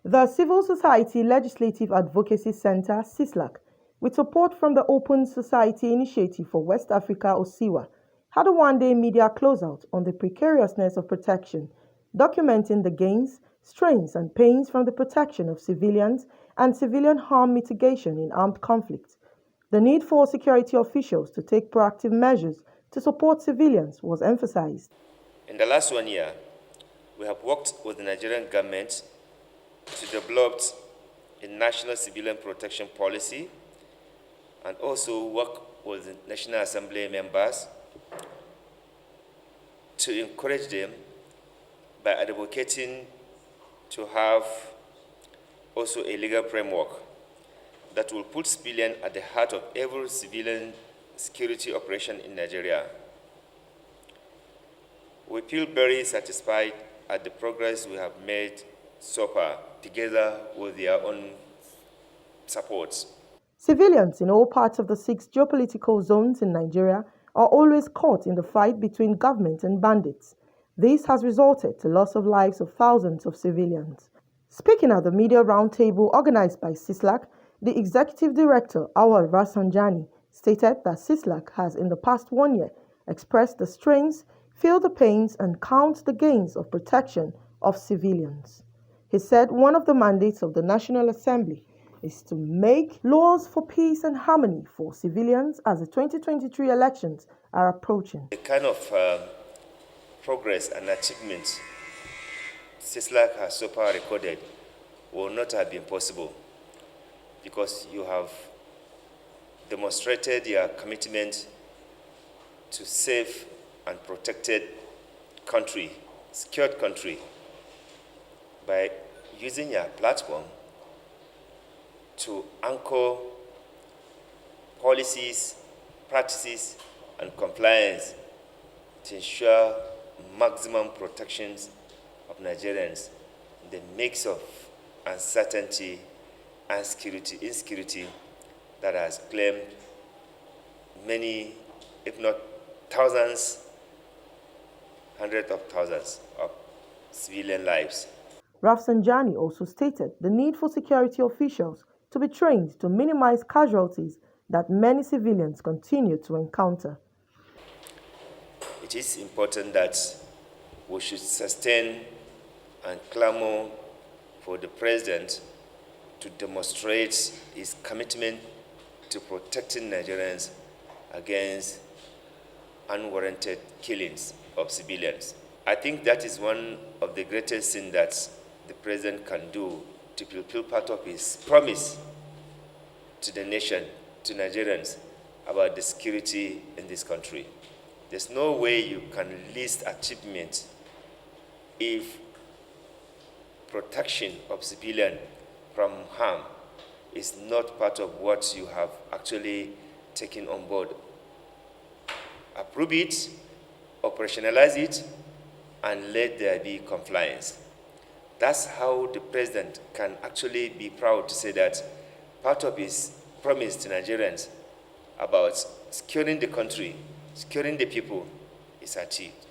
The Civil Society Legislative Advocacy Center, CISLAC, with support from the Open Society Initiative for West Africa, OSIWA, had a one-day media closeout on the precariousness of protection, documenting the gains, strains and pains from the protection of civilians and civilian harm mitigation in armed conflict. The need for security officials to take proactive measures to support civilians was emphasized. In the last 1 year, we have worked with the Nigerian government to develop a national civilian protection policy and also work with the National Assembly members to encourage them by advocating to have also a legal framework that will put civilian at the heart of every civilian security operation in Nigeria. We feel very satisfied at the progress we have made so far, together with their own support. Civilians in all parts of the 6 geopolitical zones in Nigeria are always caught in the fight between government and bandits. This has resulted to loss of lives of thousands of civilians. Speaking at the media roundtable organized by CISLAC, the executive director, Awal Rafsanjani, stated that CISLAC has in the past 1 year expressed the strains, feel the pains and count the gains of protection of civilians. He said one of the mandates of the National Assembly is to make laws for peace and harmony for civilians as the 2023 elections are approaching. The kind of progress and achievements CISLAC has so far recorded will not have been possible because you have demonstrated your commitment to safe and protected country, secured country, by using your platform to anchor policies, practices, and compliance to ensure maximum protections of Nigerians in the mix of uncertainty and insecurity that has claimed many, if not thousands, hundreds of thousands of civilian lives. Rafsanjani also stated the need for security officials to be trained to minimize casualties that many civilians continue to encounter. It is important that we should sustain and clamor for the president to demonstrate his commitment to protecting Nigerians against unwarranted killings of civilians. I think that is one of the greatest things that the president can do to fulfill part of his promise to the nation, to Nigerians, about the security in this country. There's no way you can list achievements if protection of civilians from harm is not part of what you have actually taken on board. Approve it, operationalize it, and let there be compliance. That's how the president can actually be proud to say that part of his promise to Nigerians about securing the country, securing the people is achieved.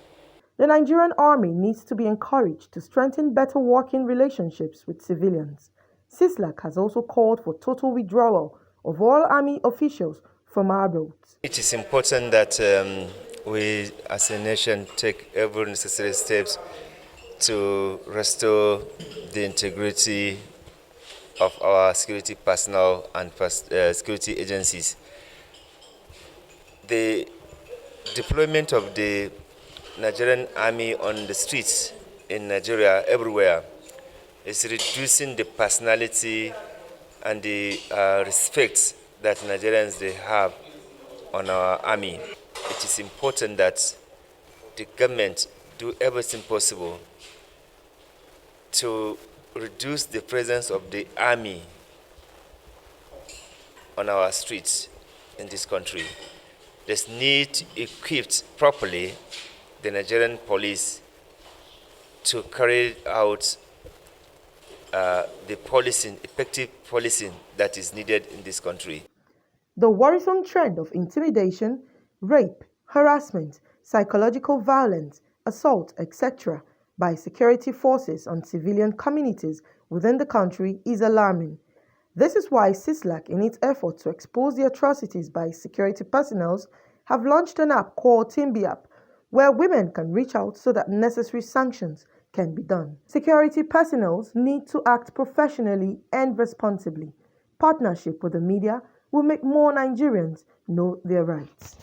The Nigerian army needs to be encouraged to strengthen better working relationships with civilians. CISLAC has also called for total withdrawal of all army officials from our roads. It is important that we as a nation take every necessary steps to restore the integrity of our security personnel and security agencies. The deployment of the Nigerian army on the streets in Nigeria everywhere is reducing the personality and the respect that Nigerians they have on our army. It is important that the government do everything possible to reduce the presence of the army on our streets in this country. There's need to equip properly the Nigerian police to carry out the policing, effective policing that is needed in this country. The worrisome trend of intimidation, rape, harassment, psychological violence, assault, etc. by security forces on civilian communities within the country is alarming. This is why CISLAC, in its effort to expose the atrocities by security personnel, have launched an app called Timbi App, where women can reach out so that necessary sanctions can be done. Security personnel need to act professionally and responsibly. Partnership with the media will make more Nigerians know their rights.